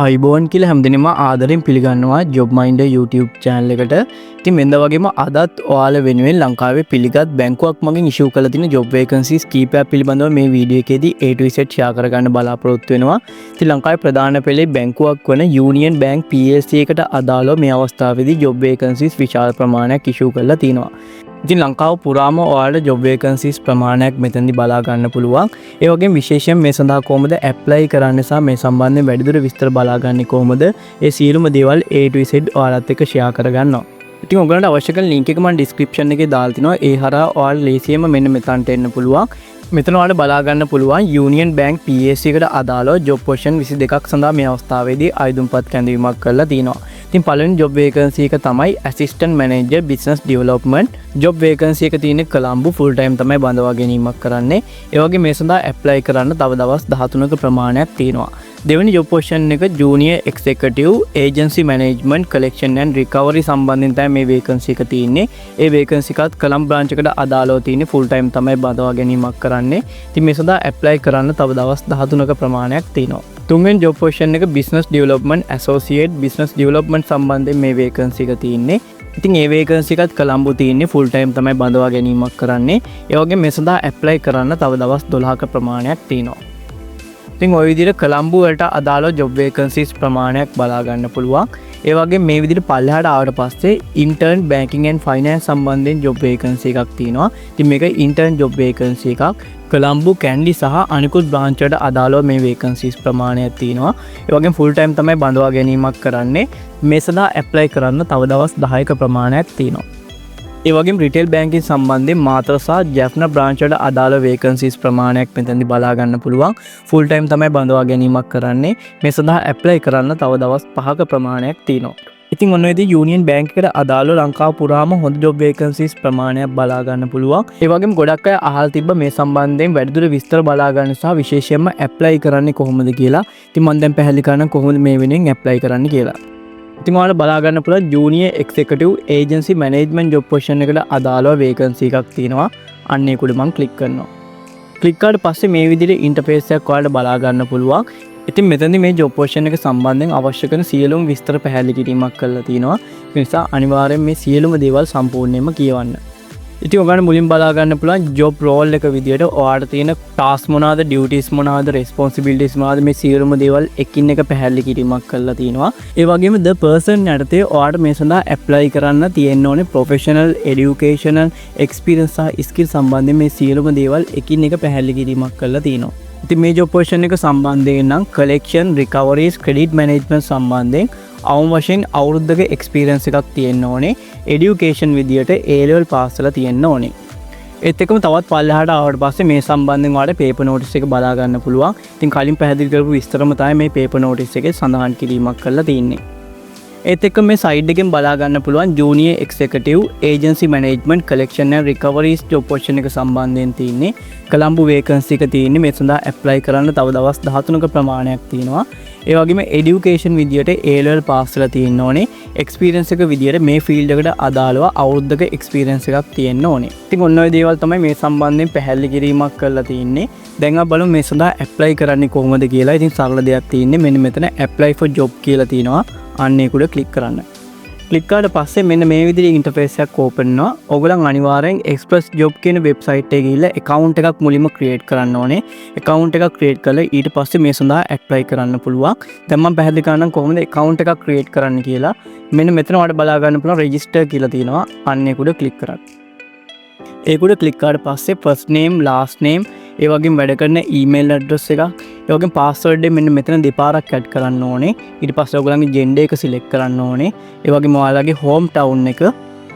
අයිබෝන් කියලා හැමදෙනම ආදරෙන් පිළිගන්නවා ජොබ්මයින්ඩර් YouTube channel එකට. ඉතින් මෙන්න වගේම අදත් ඔයාලා වෙනුවෙන් ලංකාවේ පිළිගත් බැංකුවක් මගින් ඉෂුව කරලා තියෙන job vacancies කීපයක් පිළිබඳව මේ වීඩියෝ එකේදී A to Z share කරගන්න බලාපොරොත්තු වෙනවා. ඉතින් ලංකාවේ ප්‍රධාන පෙළේ බැංකුවක් වන Union Bank PLC එකට අදාළව මේ අවස්ථාවේදී job vacancies විශාල ප්‍රමාණයක් ඉෂුව කරලා තිනවා. ඉතින් ලංකාව පුරාම ඔයාලට job vacancies ප්‍රමාණයක් මෙතනදී බලා ගන්න පුළුවන්. ඒ වගේම විශේෂයෙන් මේ සඳහා කොහොමද apply කරන්න සහ මේ සම්බන්ධයෙන් වැඩිදුර විස්තර බලා ගන්න කොහොමද ඒ සියලුම දේවල් A to Z ඔයාලත් එක්ක share කරගන්නවා. ඉතින් ඔයගලන්ට අවශ්‍ය කරන link එක මම description එකේ දාලා තිනවා. ඒ හරහා ඔයාලා ලේසියෙන්ම මෙන්න මෙතනට එන්න පුළුවන්. මෙතන ඔයාලට බලා ගන්න පුළුවන් Union Bank PSC එකට අදාළව job position 22ක් සඳහා මේ අවස්ථාවේදී අයදුම්පත් කැඳවීමක් කරලා තිනවා. ඉතින් පළවෙනි job vacancy එක තමයි assistant manager business development job vacancy එක තියෙන්නේ කොළඹ full time තමයි බඳවා ගැනීමක් කරන්නේ. ඒ වගේ මේ සඳහා apply කරන්න තව දවස් 13ක ප්‍රමාණයක් තියෙනවා. දෙවෙනි job position එක junior executive agency management collection and recovery සම්බන්ධයෙන් තමයි මේ vacancy එක තියෙන්නේ. ඒ vacancy එකත් කොළඹ branch එකට අදාළව තියෙන්නේ full time තමයි බඳවා ගැනීමක් කරන්නේ. ඉතින් මේ සඳහා apply කරන්න තව දවස් 13ක ප්‍රමාණයක් තියෙනවා. තුන්වෙනි job position එක business development associate business development සම්බන්ධයෙන් මේ vacancy එක තියෙන්නේ. ඉතින් ඒ vacancy එකත් කොළඹ තියෙන්නේ full time තමයි බඳවා ගැනීමක් කරන්නේ. ඒ වගේම මේ සඳහා apply කරන්න තව දවස් 12ක ප්‍රමාණයක් තියෙනවා. ඉතින් ওই විදිහට කොළඹ වලට අදාළ job vacancies ප්‍රමාණයක් බලා ගන්න පුළුවන්. ඒ වගේම මේ විදිහට පල්ලෙහාට ආවට පස්සේ intern banking and finance සම්බන්ධයෙන් job vacancy එකක් තියෙනවා. ඉතින් මේක intern job vacancy එකක්. කොළඹ කැන්ඩි සහ අනිකුත් branch වලට අදාළව මේ vacancies ප්‍රමාණයක් තියෙනවා. ඒ වගේම full time තමයි බඳවා ගැනීමක් කරන්නේ. මේ සඳහා apply කරන්න තව දවස් 10ක ප්‍රමාණයක් තියෙනවා. ඒ වගේම retail banking සම්බන්ධයෙන් මාතර සහ ජැෆ්නා branch වලට අදාළ vacancies ප්‍රමාණයක් මෙතනදී බලා ගන්න පුළුවන්. full time තමයි බඳවා ගැනීමක් කරන්නේ. මේ සඳහා apply කරන්න තව දවස් 5ක ප්‍රමාණයක් තියෙනවා. ඉතින් ඔන්න ඔයදී Union Bank එකට අදාළව ලංකාව පුරාම හොඳ job vacancies ප්‍රමාණයක් බලා ගන්න පුළුවන්. ඒ වගේම ගොඩක් අය අහලා තිබ්බ මේ සම්බන්ධයෙන් වැඩිදුර විස්තර බලා ගන්න සහ විශේෂයෙන්ම apply කරන්නේ කොහොමද කියලා. ඉතින් මම දැන් පැහැදිලි කරන්න කොහොමද මේ වෙනුවෙන් apply කරන්න කියලා. ඉතින් ඔයාලා බලා ගන්න පුළුවන් junior executive agency management job position එකට අදාළව vacancy එකක් තියෙනවා. අන්න ඒක උඩ මම click කරනවා. click කරාට පස්සේ මේ විදිහට interface එකක් ඔයාලට බලා ගන්න පුළුවන්. ඉතින් මෙතනදී මේ job position එක සම්බන්ධයෙන් අවශ්‍ය කරන සියලුම විස්තර පැහැදිලි කිරීමක් කරලා තිනවා. ඒ නිසා අනිවාර්යෙන් මේ සියලුම දේවල් සම්පූර්ණයෙන්ම කියවන්න. ඉතින් ඔයාලට මුලින් බලා ගන්න පුළුවන් job role එක විදියට ඔයාලට තියෙන task මොනවාද, duties මොනවාද, responsibilities මොනවාද, මේ සියලුම දේවල් එකින් එක පැහැදිලි කිරීමක් කරලා තිනවා. ඒ වගේම the person යටතේ ඔයාලට මේ සඳහා apply කරන්න තියෙන්න ඕනේ professional, educational, experience සහ skill සම්බන්ධයෙන් මේ සියලුම දේවල් එකින් එක පැහැදිලි කිරීමක් කරලා තිනවා. ඉතින් මේ job position එක සම්බන්ධයෙන් නම් collection, recoveries, credit management සම්බන්ධයෙන් අවම වශයෙන් අවුරුද්දක experience එකක් තියෙන්න ඕනේ. education විදියට A level pass කරලා තියෙන්න ඕනේ. ඒත් එක්කම තවත් පල්ලෙහාට ආවට පස්සේ මේ සම්බන්ධයෙන් ඔයාලට paper notice එක බලා ගන්න පුළුවන්. ඉතින් කලින් පැහැදිලි කරපු විස්තරම තමයි මේ paper notice එකේ සඳහන් කිරීමක් කරලා තියෙන්නේ. ඒත් එක්ක මේ side එකෙන් බලා ගන්න පුළුවන් junior executive agency management collection and recoveries job position එක සම්බන්ධයෙන් තියෙන්නේ. කොළඹ vacancy එක තියෙන්නේ. මේ සඳහා apply කරන්න තව දවස් 13ක ප්‍රමාණයක් තියෙනවා. ඒ වගේම education විදියට A level pass කරලා තියෙන්න ඕනේ. experience එක විදියට මේ field එකට අදාළව අවුරුද්දක experience එකක් තියෙන්න ඕනේ. ඉතින් ඔන්න ඔය දේවල් තමයි මේ සම්බන්ධයෙන් පැහැදිලි කිරීමක් කරලා තියෙන්නේ. දැන් අපි බලමු මේ සඳහා apply කරන්නේ කොහොමද කියලා. ඉතින් සරල දෙයක් තියෙන්නේ. මෙන්න මෙතන apply for job කියලා තියෙනවා. අන්න ඒක උඩ click කරන්න. click කරාට පස්සේ මෙන්න මේ විදිහේ interface එකක් open වෙනවා. ඔයගොල්ලන් අනිවාර්යෙන් Express Job කියන website එකට ගිහිල්ලා account එකක් මුලින්ම create කරන්න ඕනේ. account එකක් create කරලා ඊට පස්සේ මේ සඳහා apply කරන්න පුළුවන්. දැන් මම පැහැදිලි කරන්නම් කොහොමද account එකක් create කරන්න කියලා. මෙන්න මෙතන ඔයාලට බලා ගන්න පුළුවන් register කියලා තියෙනවා. අන්න ඒක උඩ click කරන්න. ඒක උඩ click කරාට පස්සේ first name, last name, ඒ වගේම වැඩ කරන email address එකක්, ඒ වගේම password එක මෙන්න මෙතන දෙපාරක් add කරන්න ඕනේ. ඊට පස්සේ ඔයගොල්ලන්ගේ gender එක select කරන්න ඕනේ. ඒ වගේම ඔයාලගේ home town එක,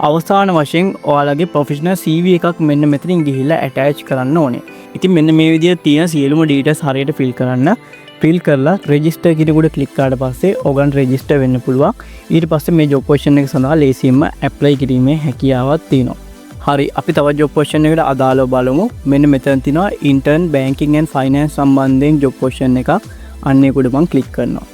අවසාන වශයෙන් ඔයාලගේ professional CV එකක් මෙන්න මෙතනින් ගිහිල්ලා attach කරන්න ඕනේ. ඉතින් මෙන්න මේ විදිහට තියෙන සියලුම details හරියට fill කරන්න. fill කරලා register කියන උඩ click කරාට පස්සේ ඔයගොල්ලන් register වෙන්න පුළුවන්. ඊට පස්සේ මේ job position එක සඳහා ලේසියෙන්ම apply කිරීමේ හැකියාවක් තියෙනවා. හරි, අපි තවත් job position එකකට අදාළව බලමු. මෙන්න මෙතන තියෙනවා intern banking and finance සම්බන්ධයෙන් job position එකක්. අන්න ඒක උඩ මම click කරනවා.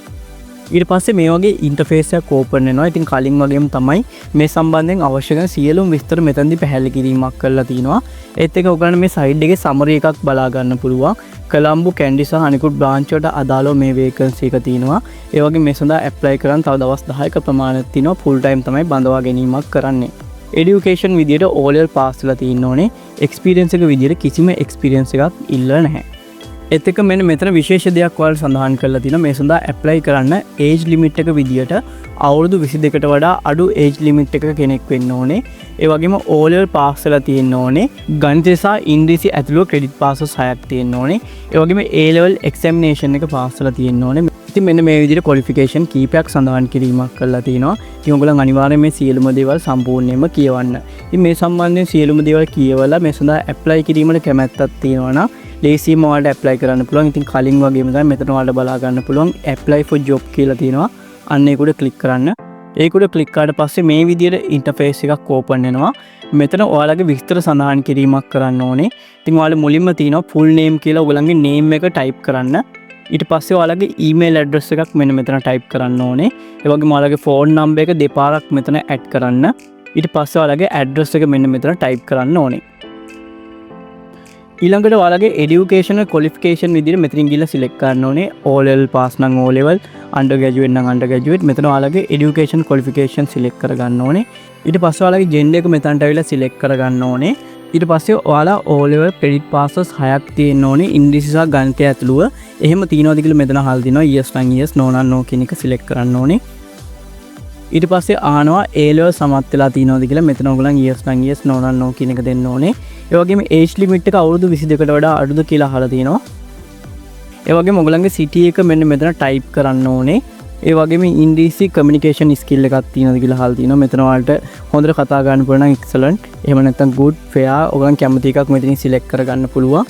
ඊට පස්සේ මේ වගේ interface එකක් open වෙනවා. ඉතින් කලින් වගේම තමයි මේ සම්බන්ධයෙන් අවශ්‍ය කරන සියලුම විස්තර මෙතනදී පැහැදිලි කිරීමක් කරලා තිනවා. ඒත් එක ඔයගොල්ලන් මේ side එකේ summary එකක් බලා ගන්න පුළුවන්. කොළඹ කැන්ඩි සහ අනිකුත් බ්‍රාන්ච් වලට අදාළව මේ වේකන්සි එක තියෙනවා. ඒ වගේ මේ සඳහා ඇප්ලයි කරන්න තව දවස් 10ක ප්‍රමාණයක් තියෙනවා. ෆුල් ටයිම් තමයි බඳවා ගැනීමක් කරන්නේ. එඩියුකේෂන් විදියට O level පාස් වෙලා තියෙන්න ඕනේ. එක්ස්පීරියන්ස් එක විදියට කිසිම එක්ස්පීරියන්ස් එකක් ඉල්ලලා නැහැ. ඒත් එක මෙන්න මෙතන විශේෂ දෙයක් වල සඳහන් කරලා තියෙනවා. මේ සඳහා ඇප්ලයි කරන්න ඒජ් ලිමිට් එක විදියට අවුරුදු 22කට වඩා අඩු ඒජ් ලිමිට් එකක කෙනෙක් වෙන්න ඕනේ. ඒ වගේම O level පාස් වෙලා තියෙන්න ඕනේ. ගණිතය සහ ඉංග්‍රීසි ඇතුළු ක්‍රෙඩිට් පාසස් 6ක් තියෙන්න ඕනේ. ඒ වගේම A level එක්සැමිනේෂන් එක පාස් වෙලා තියෙන්න ඕනේ. ඉතින් මෙන්න මේ විදිහට ක්වොලිෆිකේෂන් කීපයක් සඳහන් කිරීමක් කරලා තිනවා. ඉතින් ඔයගොල්ලන් අනිවාර්යයෙන් මේ සියලුම දේවල් සම්පූර්ණයෙන්ම කියවන්න. ඉතින් මේ සම්බන්ධයෙන් සියලුම දේවල් කියවලා මේ සඳහා ඇප්ලයි කිරීමට කැමැත්තක් තියෙනවා නම් ලේසියෙන්ම ඔයාලට ඇප්ලයි කරන්න පුළුවන්. ඉතින් කලින් වගේම තමයි මෙතන ඔයාලට බලා ගන්න පුළුවන් apply for job කියලා තියෙනවා. අන්න ඒක උඩ ක්ලික් කරන්න. ඒක උඩ ක්ලික් කරාට පස්සේ මේ විදිහට ඉන්ටර්ෆේස් එකක් ඕපන් වෙනවා. මෙතන ඔයාලගේ විස්තර සඳහන් කිරීමක් කරන්න ඕනේ. ඉතින් ඔයාලා මුලින්ම තියෙනවා full name කියලා ඔයගලගේ name එක type කරන්න. ඊට පස්සේ ඔයාලගේ email address එකක් මෙන්න මෙතන type කරන්න ඕනේ. ඒ වගේම ඔයාලගේ phone number එක දෙපාරක් මෙතන add කරන්න. ඊට පස්සේ ඔයාලගේ address එක මෙන්න මෙතන type කරන්න ඕනේ. ඊළඟට ඔයාලගේ educational qualification විදිහට මෙතනින් ගිහලා select කරන්න ඕනේ. O level pass නම් O level, undergraduate නම් undergraduate. මෙතන ඔයාලගේ education qualification select කරගන්න ඕනේ. ඊට පස්සේ ඔයාලගේ gender එක මෙතනට ඇවිල්ලා select කරගන්න ඕනේ. ඊට පස්සේ ඔයාලා O level credit passes 6ක් තියෙන්න ඕනේ ඉංග්‍රීසි සහ ගණිතය ඇතුළුව. එහෙම තියනවාද කියලා මෙතන අහලා තිනවා yes නම් yes no නම් no කියන එක select කරන්න ඕනේ. ඊට පස්සේ ආනවා A level සමත් වෙලා තියනවාද කියලා මෙතන ඔයගොල්ලන් yes නම් yes no නම් no කියන එක දෙන්න ඕනේ. ඒ වගේම age limit එක අවුරුදු 22කට වඩා අඩුද කියලා අහලා තිනවා. ඒ වගේම ඔයගොල්ලන්ගේ city එක මෙන්න මෙතන type කරන්න ඕනේ. ඒ වගේම ඉංග්‍රීසි communication skill එකක් තියෙනවද කියලා අහලා තිනවා. මෙතන ඔයාලට හොඳට කතා ගන්න පුළුවන් නම් excellent. එහෙම නැත්නම් good, fair ඔයගොල්ලන් කැමති එකක් මෙතනින් select කරගන්න පුළුවන්.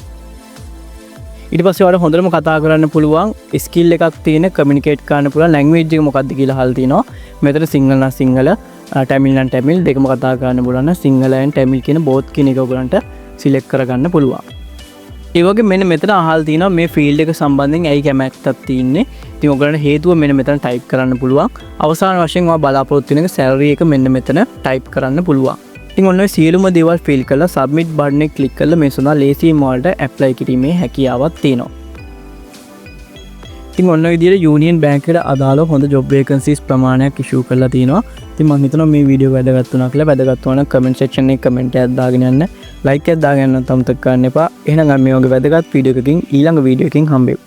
ඊට පස්සේ ඔයාලට හොඳටම කතා කරන්න පුළුවන් skill එකක් තියෙන communicate කරන්න පුළුවන් language එක මොකක්ද කියලා අහලා තිනවා. මෙතන සිංහල නම් සිංහල, Tamil නම් Tamil දෙකම කතා කරන්න පුළුවන් නම් සිංහල and Tamil කියන both කියන එක ඔයගලන්ට select කරගන්න පුළුවන්. ඒ වගේ මෙන්න මෙතන අහලා තිනවා මේ field එක සම්බන්ධයෙන් ඇයි කැමැත්තක් තියෙන්නේ. ඉතින් ඔයගලන්ට හේතුව මෙන්න මෙතන type කරන්න පුළුවන්. අවසාන වශයෙන් ඔයා බලාපොරොත්තු වෙන salary එක මෙන්න මෙතන type කරන්න පුළුවන්. ඉතින් ඔන්න ඔය සියලුම දේවල් fill කරලා submit button එක click කරලා මේ සඳහා ලේසියෙන් ඔයාලට apply කිරීමේ හැකියාවක් තියෙනවා. ඉතින් ඔන්න ඔය විදිහට යූනියන් බැංක් එකට අදාළව හොඳ job vacancies ප්‍රමාණයක් issue කරලා තිනවා. ඉතින් මම හිතනවා මේ වීඩියෝ වැදගත් වුණා කියලා. වැදගත් වුණා නම් comment section එකේ comment එකක් දාගෙන යන්න. like එකක් දාගෙන යන්න අමතක කරන්න එපා. එහෙනම් මේ වගේ වැදගත් වීඩියෝ එකකින් ඊළඟ වීඩියෝ එකකින් හම්බෙමු.